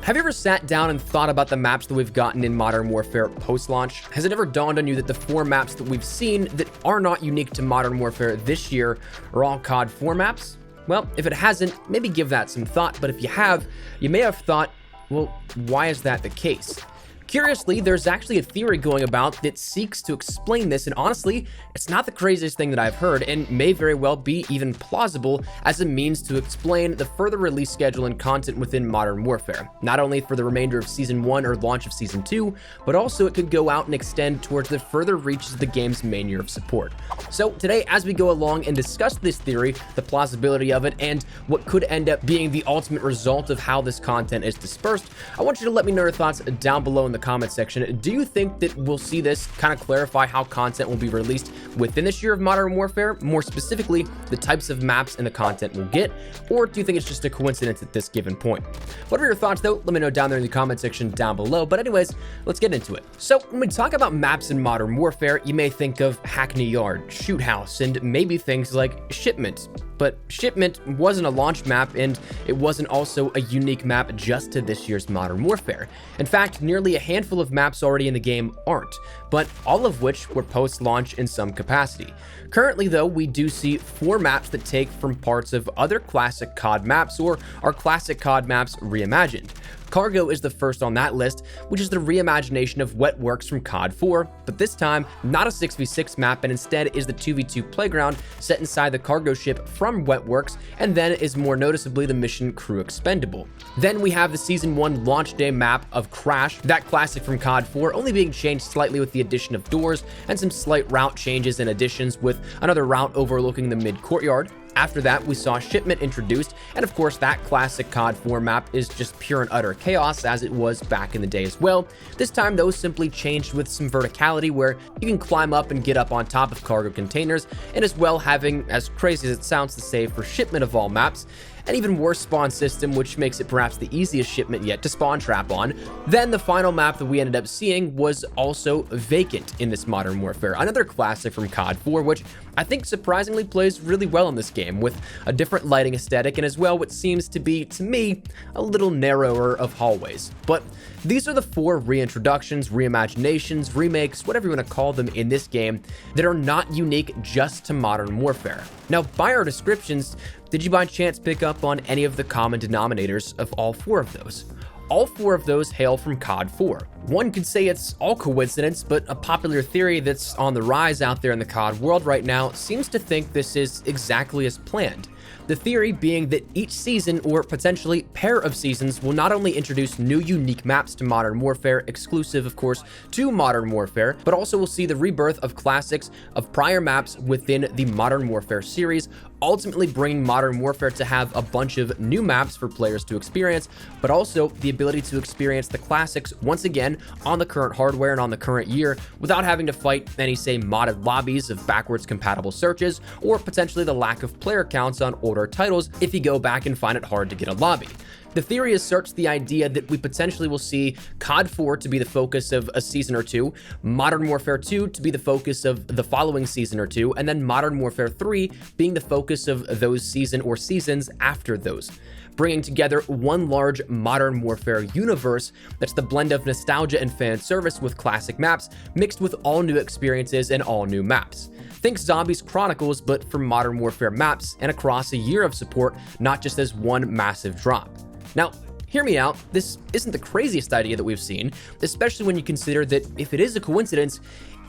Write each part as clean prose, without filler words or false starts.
Have you ever sat down and thought about the maps that we've gotten in Modern Warfare post-launch? Has it ever dawned on you that the 4 maps that we've seen that are not unique to Modern Warfare this year are all COD 4 maps? Well, if it hasn't, maybe give that some thought, but if you have, you may have thought, well, why is that the case? Curiously, there's actually a theory going about that seeks to explain this, and honestly, it's not the craziest thing that I've heard and may very well be even plausible as a means to explain the further release schedule and content within Modern Warfare, not only for the remainder of Season 1 or launch of Season 2, but also it could go out and extend towards the further reaches of the game's main year of support. So today, as we go along and discuss this theory, the plausibility of it, and what could end up being the ultimate result of how this content is dispersed, I want you to let me know your thoughts down below in the comment section. Do you think that we'll see this kind of clarify how content will be released within this year of Modern Warfare, more specifically the types of maps and the content we'll get, or do you think it's just a coincidence at this given point? What are your thoughts though? Let me know down there in the comment section down below. But anyways, let's get into it. So when we talk about maps in Modern Warfare, you may think of Hackney Yard, Shoot House, and maybe things like Shipment. But Shipment wasn't a launch map, and it wasn't also a unique map just to this year's Modern Warfare. In fact, nearly a handful of maps already in the game aren't, but all of which were post-launch in some capacity. Currently though, we do see 4 maps that take from parts of other classic COD maps or are classic COD maps reimagined. Cargo is the first on that list, which is the reimagination of Wet Works from COD 4, but this time not a 6v6 map, and instead is the 2v2 playground set inside the cargo ship from Wet Works, and then is more noticeably the mission Crew Expendable. Then we have the Season 1 launch day map of Crash, that classic from COD 4, only being changed slightly with the addition of doors and some slight route changes and additions, with another route overlooking the mid-courtyard. After that, we saw Shipment introduced, and of course that classic COD 4 map is just pure and utter chaos as it was back in the day as well. This time though, simply changed with some verticality where you can climb up and get up on top of cargo containers, and as well having, as crazy as it sounds to say for Shipment of all maps, an even worse spawn system, which makes it perhaps the easiest shipment yet to spawn trap on. Then the final map that we ended up seeing was also Vacant in this Modern Warfare, another classic from COD 4, which I think surprisingly plays really well in this game, with a different lighting aesthetic and as well what seems to be, to me, a little narrower of hallways. But these are the 4 reintroductions, reimaginations, remakes, whatever you want to call them in this game that are not unique just to Modern Warfare. Now, by our descriptions, did you by chance pick up on any of the common denominators of all 4 of those? All 4 of those hail from COD 4. One could say it's all coincidence, but a popular theory that's on the rise out there in the COD world right now seems to think this is exactly as planned. The theory being that each season, or potentially pair of seasons, will not only introduce new unique maps to Modern Warfare, exclusive of course to Modern Warfare, but also will see the rebirth of classics of prior maps within the Modern Warfare series, ultimately bringing Modern Warfare to have a bunch of new maps for players to experience, but also the ability to experience the classics once again on the current hardware and on the current year without having to fight any, say, modded lobbies of backwards compatible searches, or potentially the lack of player counts on older titles if you go back and find it hard to get a lobby. The theory asserts the idea that we potentially will see COD 4 to be the focus of a season or 2, Modern Warfare 2 to be the focus of the following season or 2, and then Modern Warfare 3 being the focus of those season or seasons after those, bringing together one large Modern Warfare universe that's the blend of nostalgia and fan service with classic maps mixed with all new experiences and all new maps. Think Zombies Chronicles, but for Modern Warfare maps and across a year of support, not just as one massive drop. Now, hear me out, this isn't the craziest idea that we've seen, especially when you consider that if it is a coincidence,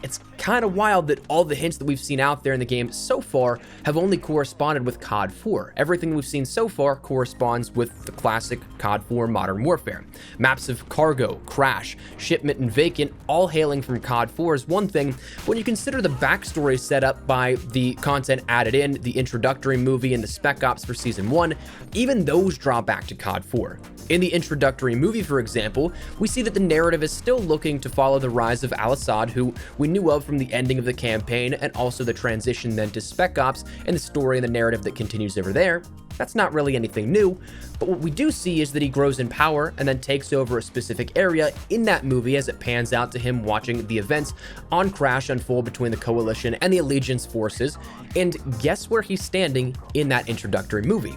it's kind of wild that all the hints that we've seen out there in the game so far have only corresponded with COD 4. Everything we've seen so far corresponds with the classic COD 4 Modern Warfare. Maps of Cargo, Crash, Shipment, and Vacant all hailing from COD 4 is one thing, but when you consider the backstory set up by the content added in, the introductory movie, and the Spec Ops for Season 1, even those draw back to COD 4. In the introductory movie, for example, we see that the narrative is still looking to follow the rise of Al-Assad, who we knew of from the ending of the campaign, and also the transition then to Spec Ops and the story and the narrative that continues over there. That's not really anything new, but what we do see is that he grows in power and then takes over a specific area in that movie as it pans out to him watching the events on Crash unfold between the Coalition and the Allegiance forces, and guess where he's standing in that introductory movie?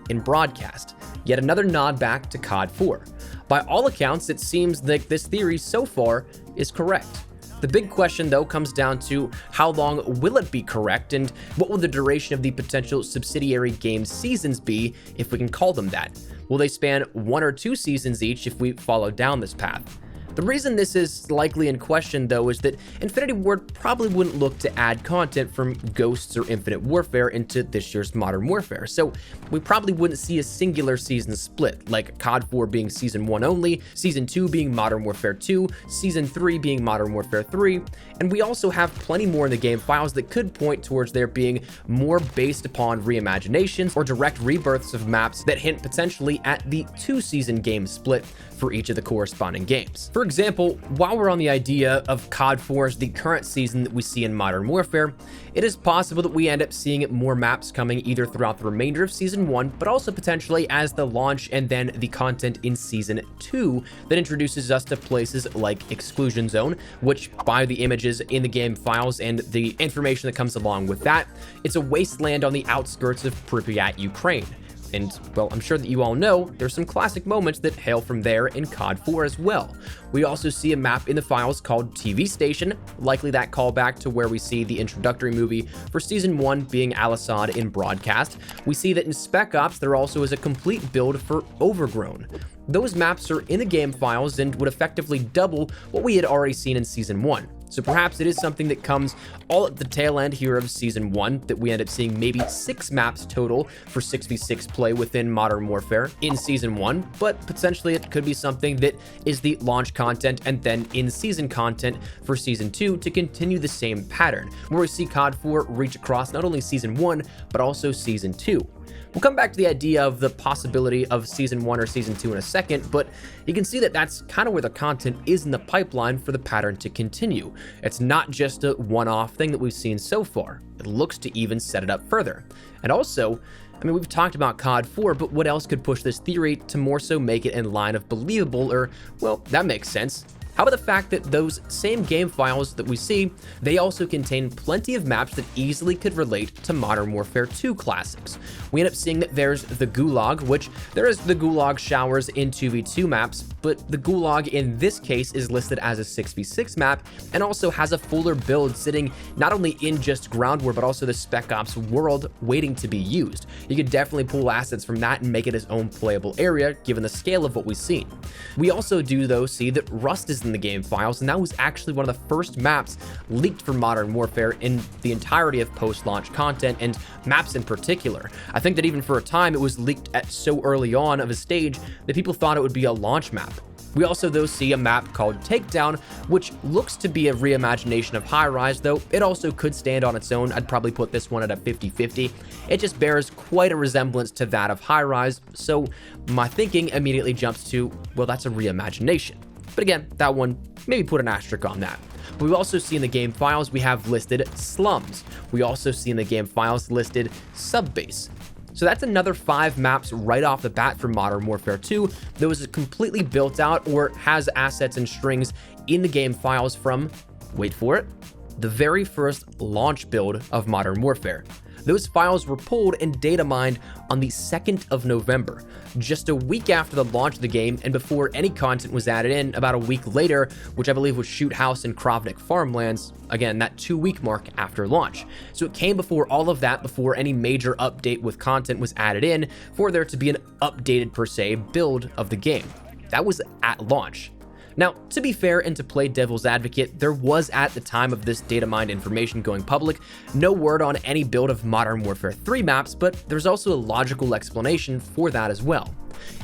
In Broadcast. Yet another nod back to COD 4. By all accounts, it seems like this theory so far is correct. The big question, though, comes down to how long will it be correct, and what will the duration of the potential subsidiary game seasons be, if we can call them that? Will they span 1 or 2 seasons each if we follow down this path? The reason this is likely in question, though, is that Infinity Ward probably wouldn't look to add content from Ghosts or Infinite Warfare into this year's Modern Warfare, so we probably wouldn't see a singular season split, like COD 4 being Season 1 only, Season 2 being Modern Warfare 2, Season 3 being Modern Warfare 3, and we also have plenty more in the game files that could point towards there being more based upon reimaginations or direct rebirths of maps that hint potentially at the 2-season game split for each of the corresponding games. For example, while we're on the idea of COD 4 as the current season that we see in Modern Warfare, it is possible that we end up seeing more maps coming either throughout the remainder of Season 1, but also potentially as the launch and then the content in Season 2 that introduces us to places like Exclusion Zone, which by the images in the game files and the information that comes along with that, it's a wasteland on the outskirts of Pripyat, Ukraine. And, well, I'm sure that you all know there's some classic moments that hail from there in COD 4 as well. We also see a map in the files called TV Station, likely that callback to where we see the introductory movie for Season 1 being Al-Assad in broadcast. We see that in Spec Ops there also is a complete build for Overgrown. Those maps are in the game files and would effectively double what we had already seen in Season 1. So perhaps it is something that comes all at the tail end here of Season 1 that we end up seeing maybe 6 maps total for 6v6 play within Modern Warfare in Season 1, but potentially it could be something that is the launch content and then in-season content for Season 2 to continue the same pattern, where we see COD 4 reach across not only Season 1, but also Season 2. We'll come back to the idea of the possibility of Season 1 or Season 2 in a second, but you can see that that's kind of where the content is in the pipeline for the pattern to continue. It's not just a one-off thing that we've seen so far. It looks to even set it up further. And also, I mean, we've talked about COD 4, but what else could push this theory to more so make it in line of believable or, well, that makes sense. How about the fact that those same game files that we see, they also contain plenty of maps that easily could relate to Modern Warfare 2 classics. We end up seeing that there's the Gulag, which there is the Gulag showers in 2v2 maps, but the Gulag in this case is listed as a 6v6 map and also has a fuller build sitting not only in just ground war, but also the Spec Ops world waiting to be used. You could definitely pull assets from that and make it its own playable area, given the scale of what we've seen. We also do, though, see that Rust is in the game files, and that was actually one of the first maps leaked for Modern Warfare in the entirety of post-launch content, and maps in particular. I think that even for a time it was leaked at so early on of a stage that people thought it would be a launch map. We also, though, see a map called Takedown, which looks to be a reimagination of High Rise, though it also could stand on its own. I'd probably put this one at a 50-50. It just bears quite a resemblance to that of High Rise, so my thinking immediately jumps to, well, that's a reimagination. But again, that one, maybe put an asterisk on that. But we also see in the game files we have listed Slums. We also see in the game files listed Subbase. So that's another 5 maps right off the bat for Modern Warfare 2 that was completely built out or has assets and strings in the game files from, wait for it, the very first launch build of Modern Warfare. Those files were pulled and data mined on the 2nd of November, just a week after the launch of the game and before any content was added in about a week later, which I believe was Shoot House and Krovnik Farmlands, again, that 2-week mark after launch. So it came before all of that, before any major update with content was added in for there to be an updated, per se, build of the game. That was at launch. Now, to be fair and to play devil's advocate, there was at the time of this data mined information going public, no word on any build of Modern Warfare 3 maps, but there's also a logical explanation for that as well.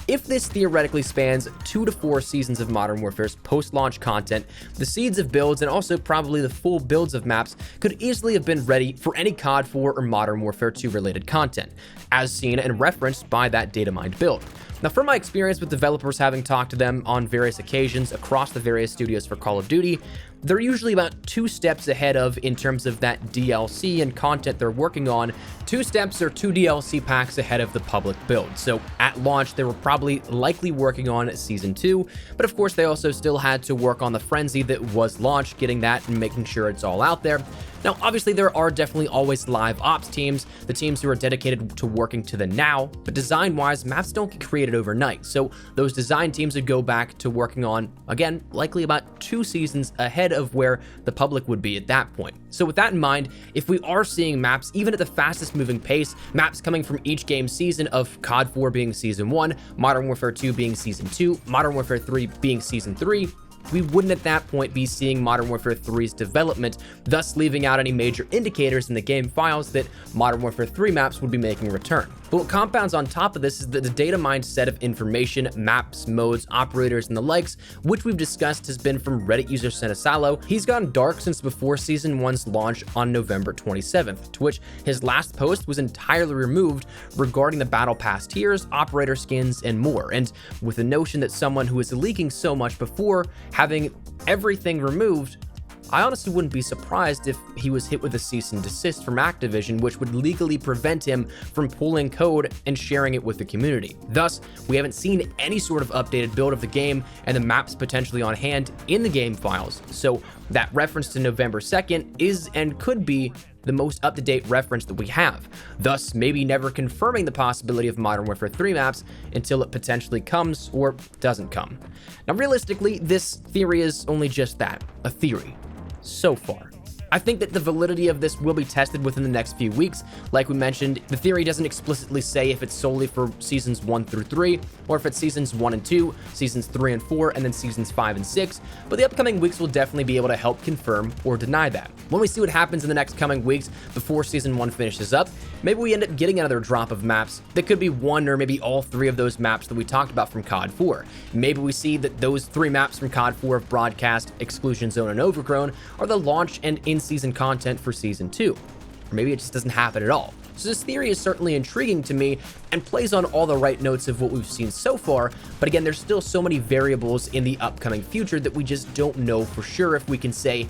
If this theoretically spans 2 to 4 seasons of Modern Warfare's post-launch content, the seeds of builds and also probably the full builds of maps could easily have been ready for any COD 4 or Modern Warfare 2 related content, as seen and referenced by that data mined build. Now, from my experience with developers having talked to them on various occasions across the various studios for Call of Duty, they're usually about 2 steps ahead of in terms of that DLC and content they're working on. 2 steps or 2 DLC packs ahead of the public build. So at launch, they were probably likely working on Season 2, but of course they also still had to work on the frenzy that was launched, getting that and making sure it's all out there. Now, obviously, there are definitely always live ops teams, the teams who are dedicated to working to the now, but design-wise, maps don't get created overnight, so those design teams would go back to working on, again, likely about 2 seasons ahead of where the public would be at that point. So with that in mind, if we are seeing maps, even at the fastest moving pace, maps coming from each game season of COD 4 being Season 1, Modern Warfare 2 being Season 2, Modern Warfare 3 being Season 3, we wouldn't at that point be seeing Modern Warfare 3's development, thus leaving out any major indicators in the game files that Modern Warfare 3 maps would be making a return. But what compounds on top of this is that the data mined set of information, maps, modes, operators, and the likes, which we've discussed has been from Reddit user Senesalo. He's gone dark since before Season 1's launch on November 27th, to which his last post was entirely removed regarding the Battle Pass tiers, operator skins, and more. And with the notion that someone who was leaking so much before having everything removed, I honestly wouldn't be surprised if he was hit with a cease and desist from Activision, which would legally prevent him from pulling code and sharing it with the community. Thus, we haven't seen any sort of updated build of the game and the maps potentially on hand in the game files. So that reference to November 2nd is and could be the most up-to-date reference that we have, thus maybe never confirming the possibility of Modern Warfare 3 maps until it potentially comes or doesn't come. Now, realistically, this theory is only just that, a theory. So far. I think that the validity of this will be tested within the next few weeks. Like we mentioned, the theory doesn't explicitly say if it's solely for seasons 1 through 3, or if it's seasons 1 and 2, seasons 3 and 4, and then seasons 5 and 6, but the upcoming weeks will definitely be able to help confirm or deny that. When we see what happens in the next coming weeks before season 1 finishes up, maybe we end up getting another drop of maps that could be 1 or maybe all 3 of those maps that we talked about from COD 4. Maybe we see that those 3 maps from COD 4 of Broadcast, Exclusion Zone, and Overgrown are the launch and in-season content for Season 2. Or maybe it just doesn't happen at all. So this theory is certainly intriguing to me and plays on all the right notes of what we've seen so far, but again, there's still so many variables in the upcoming future that we just don't know for sure if we can say,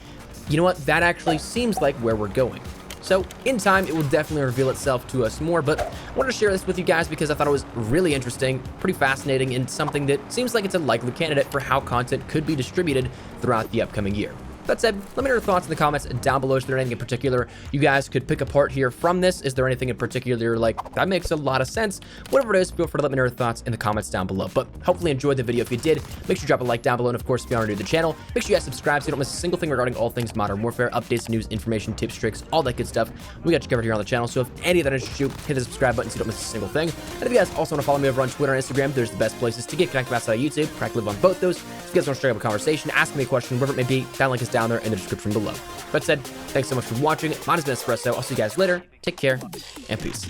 you know what, that actually seems like where we're going. So in time, it will definitely reveal itself to us more, but I wanted to share this with you guys because I thought it was really interesting, pretty fascinating, and something that seems like it's a likely candidate for how content could be distributed throughout the upcoming year. That said, let me know your thoughts in the comments down below. Is there anything in particular you guys could pick apart here from this? Is there anything in particular you're like, that makes a lot of sense? Whatever it is, feel free to let me know your thoughts in the comments down below. But hopefully enjoyed the video. If you did, make sure you drop a like down below. And of course, if you are new to the channel, make sure you guys subscribe so you don't miss a single thing regarding all things Modern Warfare, updates, news, information, tips, tricks, all that good stuff. We got you covered here on the channel. So if any of that interests you, hit the subscribe button so you don't miss a single thing. And if you guys also want to follow me over on Twitter and Instagram, there's the best places to get connected outside of YouTube. Practically live on both those. If you guys want to straight up a conversation, ask me a question, whatever it may be, that link is down there in the description below. That said, thanks so much for watching. Mine has been Espresso. I'll see you guys later. Take care and peace.